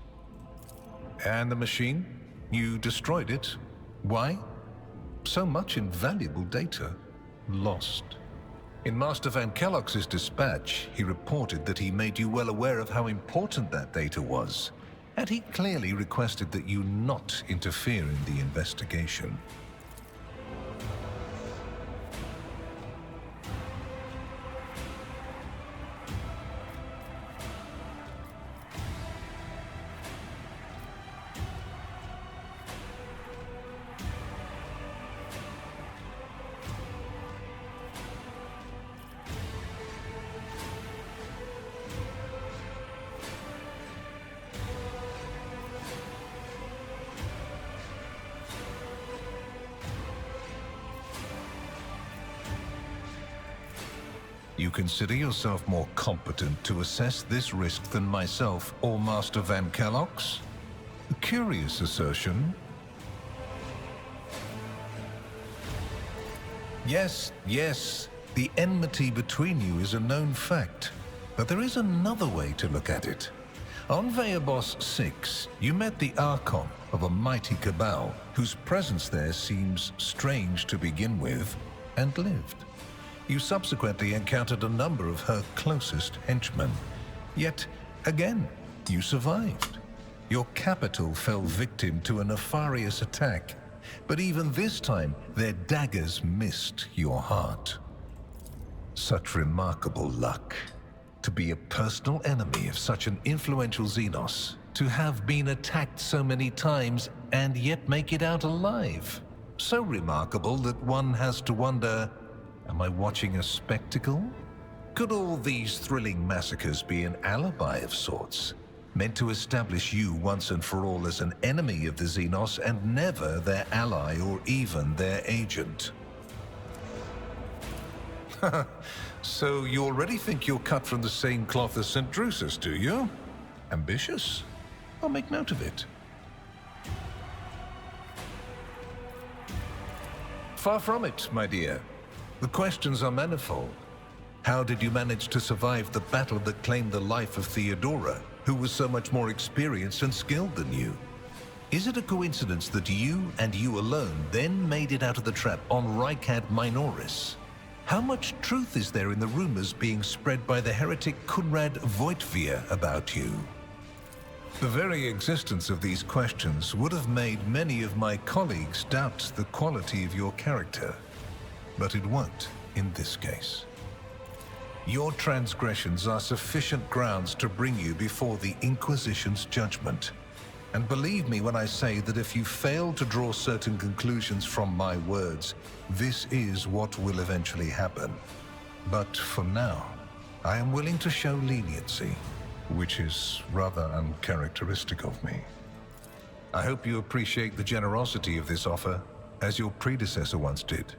And the machine? You destroyed it. Why? So much invaluable data lost. In Master Van Kellogg's dispatch, he reported that he made you well aware of how important that data was, and he clearly requested that you not interfere in the investigation. You consider yourself more competent to assess this risk than myself or Master Van Kellogg's? A curious assertion. Yes, the enmity between you is a known fact, but there is another way to look at it. On Veabos 6, you met the Archon of a mighty cabal, whose presence there seems strange to begin with, and lived. You subsequently encountered a number of her closest henchmen. Yet, again, you survived. Your capital fell victim to a nefarious attack, but even this time, their daggers missed your heart. Such remarkable luck. To be a personal enemy of such an influential Xenos, to have been attacked so many times and yet make it out alive. So remarkable that one has to wonder, am I watching a spectacle? Could all these thrilling massacres be an alibi of sorts, meant to establish you once and for all as an enemy of the Xenos and never their ally or even their agent? So you already think you're cut from the same cloth as St. Drusus, do you? Ambitious? I'll make note of it. Far from it, my dear. The questions are manifold. How did you manage to survive the battle that claimed the life of Theodora, who was so much more experienced and skilled than you? Is it a coincidence that you and you alone then made it out of the trap on Rykad Minoris? How much truth is there in the rumors being spread by the heretic Kunrad Voitvir about you? The very existence of these questions would have made many of my colleagues doubt the quality of your character, but it won't in this case. Your transgressions are sufficient grounds to bring you before the Inquisition's judgment. And believe me when I say that if you fail to draw certain conclusions from my words, this is what will eventually happen. But for now, I am willing to show leniency, which is rather uncharacteristic of me. I hope you appreciate the generosity of this offer, as your predecessor once did.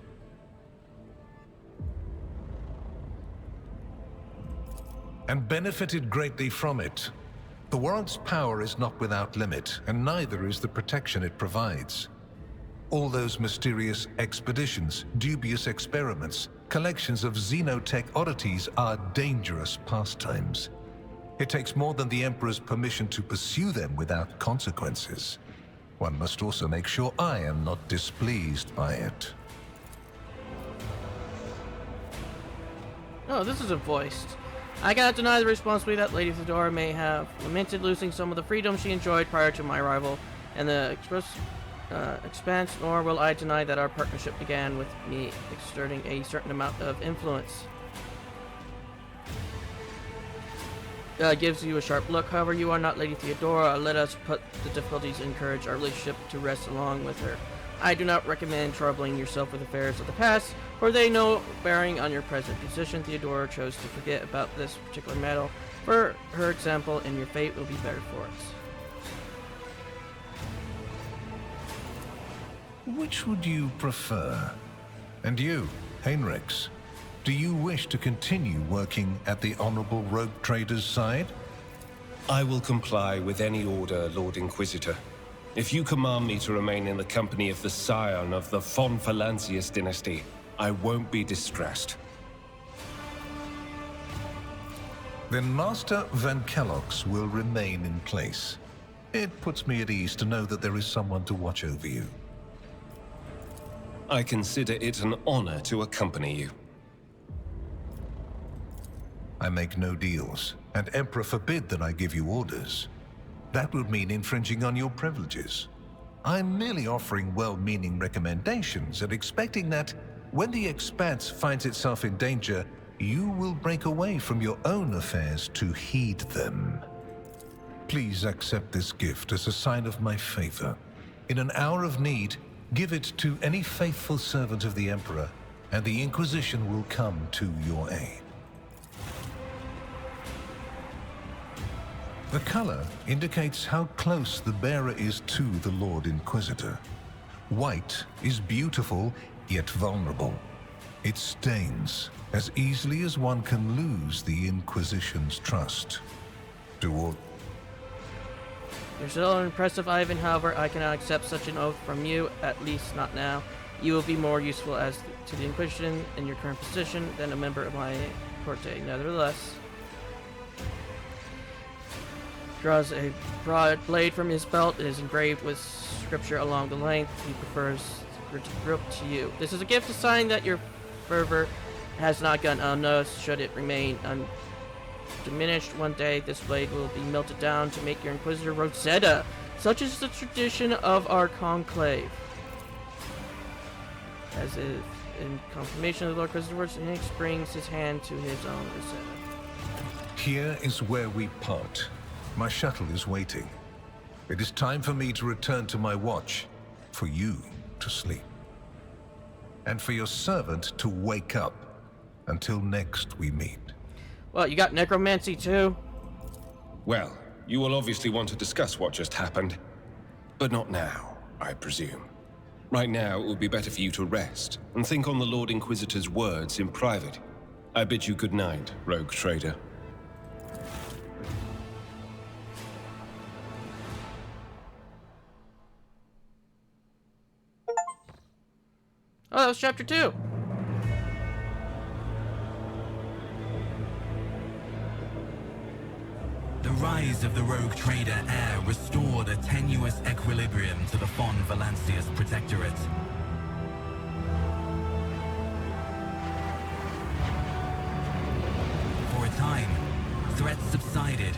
And benefited greatly from it. The warrant's power is not without limit, and neither is the protection it provides. All those mysterious expeditions, dubious experiments, collections of xenotech oddities are dangerous pastimes. It takes more than the Emperor's permission to pursue them without consequences. One must also make sure I am not displeased by it. Oh, this isn't voiced. I cannot deny the responsibility that Lady Fedora may have lamented losing some of the freedom she enjoyed prior to my arrival and the expanse, nor will I deny that our partnership began with me exerting a certain amount of influence. Gives you a sharp look. However, you are not Lady Theodora. Let us put the difficulties and encourage our relationship to rest along with her. I do not recommend troubling yourself with affairs of the past, for they no bearing on your present position. Theodora chose to forget about this particular matter. For her example, and your fate will be better for us. Which would you prefer? And you, Heinrichs, do you wish to continue working at the Honorable Rogue Trader's side? I will comply with any order, Lord Inquisitor. If you command me to remain in the company of the scion of the von Valancius dynasty, I won't be distressed. Then Master Van Kellogg's will remain in place. It puts me at ease to know that there is someone to watch over you. I consider it an honor to accompany you. I make no deals, and Emperor forbid that I give you orders. That would mean infringing on your privileges. I'm merely offering well-meaning recommendations and expecting that, when the Expanse finds itself in danger, you will break away from your own affairs to heed them. Please accept this gift as a sign of my favor. In an hour of need, give it to any faithful servant of the Emperor, and the Inquisition will come to your aid. The color indicates how close the bearer is to the Lord Inquisitor. White is beautiful, yet vulnerable. It stains as easily as one can lose the Inquisition's trust. You're still impressive, Ivan. However, I cannot accept such an oath from you, at least not now. You will be more useful as to the Inquisition in your current position than a member of my corte. Nevertheless, draws a broad blade from his belt. It is engraved with scripture along the length. He prefers to grip to you. This is a gift, a sign that your fervor has not gone unnoticed. Should it remain undiminished, one day this blade will be melted down to make your Inquisitor Rosetta. Such is the tradition of our conclave. As if in confirmation of the Lord Inquisitor, Nix brings his hand to his own Rosetta. Here is where we part. My shuttle is waiting. It is time for me to return to my watch, for you to sleep, and for your servant to wake up. Until next we meet. Well, you got necromancy too? Well, you will obviously want to discuss what just happened. But not now, I presume. Right now, it would be better for you to rest and think on the Lord Inquisitor's words in private. I bid you good night, Rogue Trader. Oh, that was chapter 2. The rise of the rogue trader heir restored a tenuous equilibrium to the von Valancius protectorate. subsided,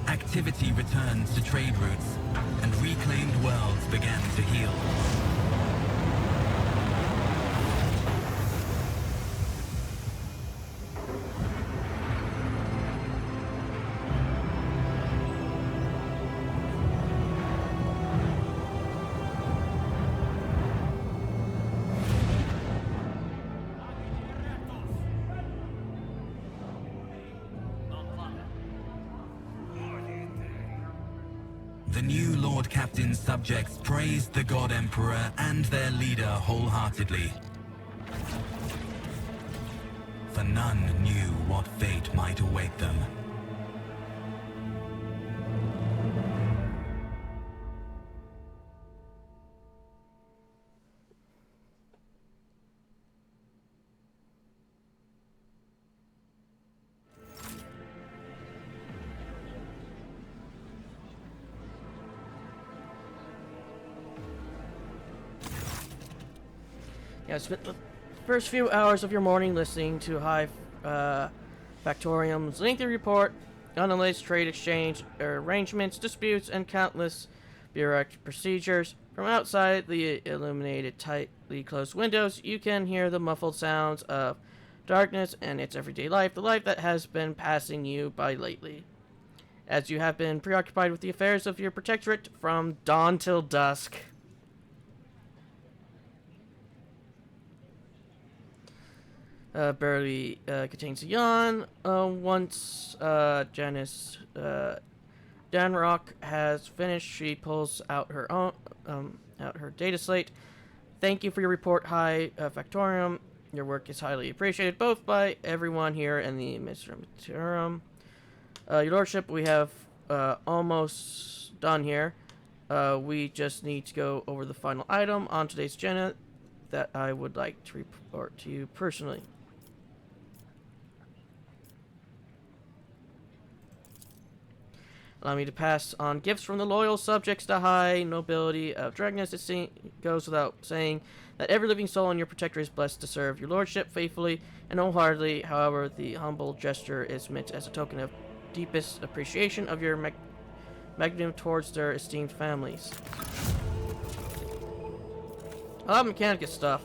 activity returned to trade routes, and reclaimed worlds began to heal. The new Lord Captain's subjects praised the God Emperor and their leader wholeheartedly. For none knew what fate might await them. Yeah, I spent the first few hours of your morning listening to High Factorium's lengthy report on the latest trade exchange arrangements, disputes, and countless bureaucratic procedures. From outside the illuminated, tightly closed windows, you can hear the muffled sounds of darkness and its everyday life, the life that has been passing you by lately. As you have been preoccupied with the affairs of your protectorate from dawn till dusk. Barely contains a yawn. Once Janice Danrock has finished, she pulls out her data slate. Thank you for your report, High Factorium. Your work is highly appreciated both by everyone here and the Administratum. Your Lordship, we have almost done here. We just need to go over the final item on today's agenda that I would like to report to you personally. Allow me to pass on gifts from the loyal subjects to high nobility of Dragness. It goes without saying that every living soul in your protector is blessed to serve your lordship faithfully and wholeheartedly. However, the humble gesture is meant as a token of deepest appreciation of your magnanimity towards their esteemed families. A lot of Mechanicus stuff.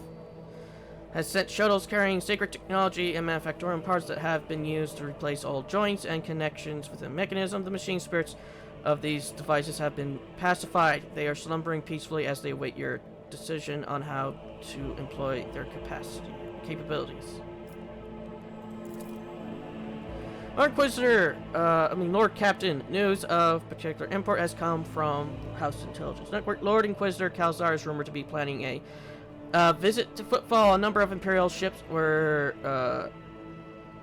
Has sent shuttles carrying sacred technology and manufactorium parts that have been used to replace old joints and connections with the mechanism. The machine spirits of these devices have been pacified. They are slumbering peacefully as they await your decision on how to employ their capabilities. Lord Captain, news of particular import has come from House Intelligence Network. Lord Inquisitor Calzar is rumored to be planning a visit to Footfall. A number of Imperial ships were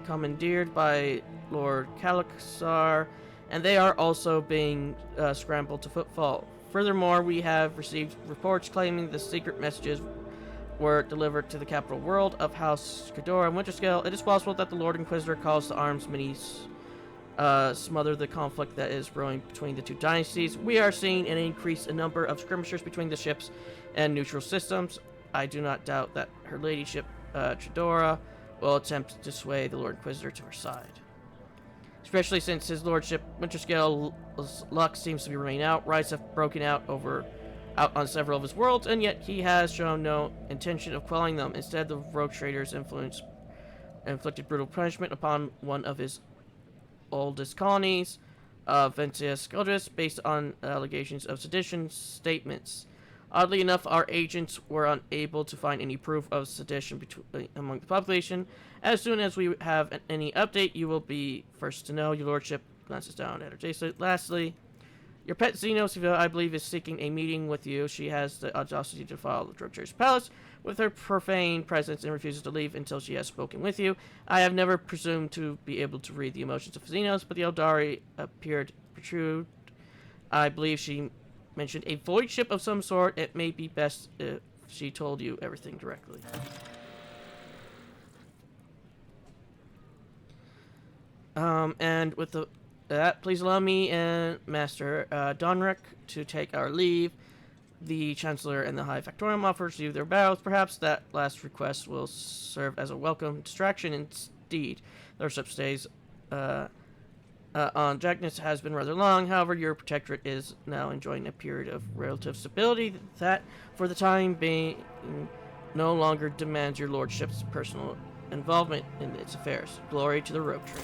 commandeered by Lord Calixar, and they are also being scrambled to Footfall. Furthermore, we have received reports claiming the secret messages were delivered to the capital world of House Cador and Winterscale. It is possible that the Lord Inquisitor calls to arms many smother the conflict that is brewing between the two dynasties. We are seeing an increase in number of skirmishers between the ships and neutral systems. I do not doubt that her ladyship, Chidora, will attempt to sway the Lord Inquisitor to her side. Especially since his lordship, Winterscale's luck seems to be running out. Riots have broken out on several of his worlds, and yet he has shown no intention of quelling them. Instead, the rogue trader's influence inflicted brutal punishment upon one of his oldest colonies, Ventius Scoldrus, based on allegations of sedition statements. Oddly enough, our agents were unable to find any proof of sedition among the population. As soon as we have any update, you will be first to know. Your lordship glances down at her data. Lastly, your pet Xenos, I believe, is seeking a meeting with you. She has the audacity to follow the Drogcher's palace with her profane presence and refuses to leave until she has spoken with you. I have never presumed to be able to read the emotions of Xenos, but the Eldari appeared protrude. I believe she mentioned a void ship of some sort. It may be best if she told you everything directly. And with that, please allow me and Master Donric to take our leave. The Chancellor and the High Factorium offers you their bows. Perhaps that last request will serve as a welcome distraction indeed. Their ship stays on Jackness has been rather long. However, your protectorate is now enjoying a period of relative stability that, for the time being, no longer demands your lordship's personal involvement in its affairs. Glory to the rogue trader.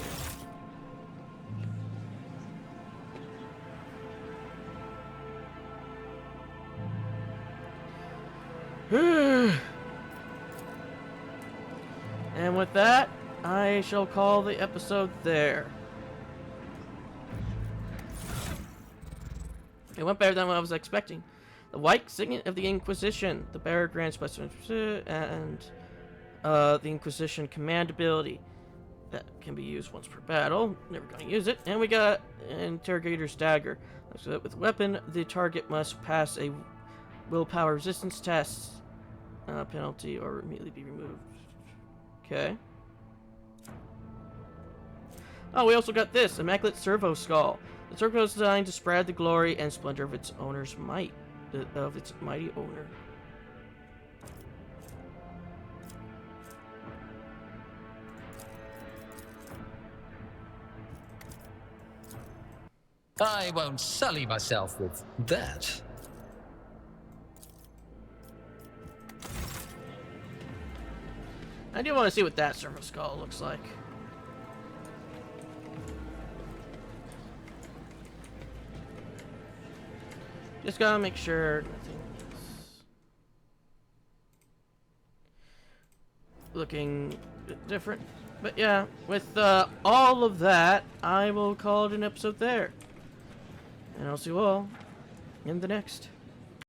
And with that, I shall call the episode there. It went better than what I was expecting. The white signet of the Inquisition, the bearer grants blessings, and the Inquisition command ability that can be used once per battle. Never gonna use it. And we got Interrogator's Dagger. So with weapon, the target must pass a willpower resistance test penalty or immediately be removed. Okay. Oh, we also got this Immaculate Servo Skull. The circle is designed to spread the glory and splendor of its owner's might, of its mighty owner. I won't sully myself with that. I do want to see what that Servo Skull looks like. Just gotta make sure nothing's looking different. But yeah, with all of that, I will call it an episode there. And I'll see you all in the next.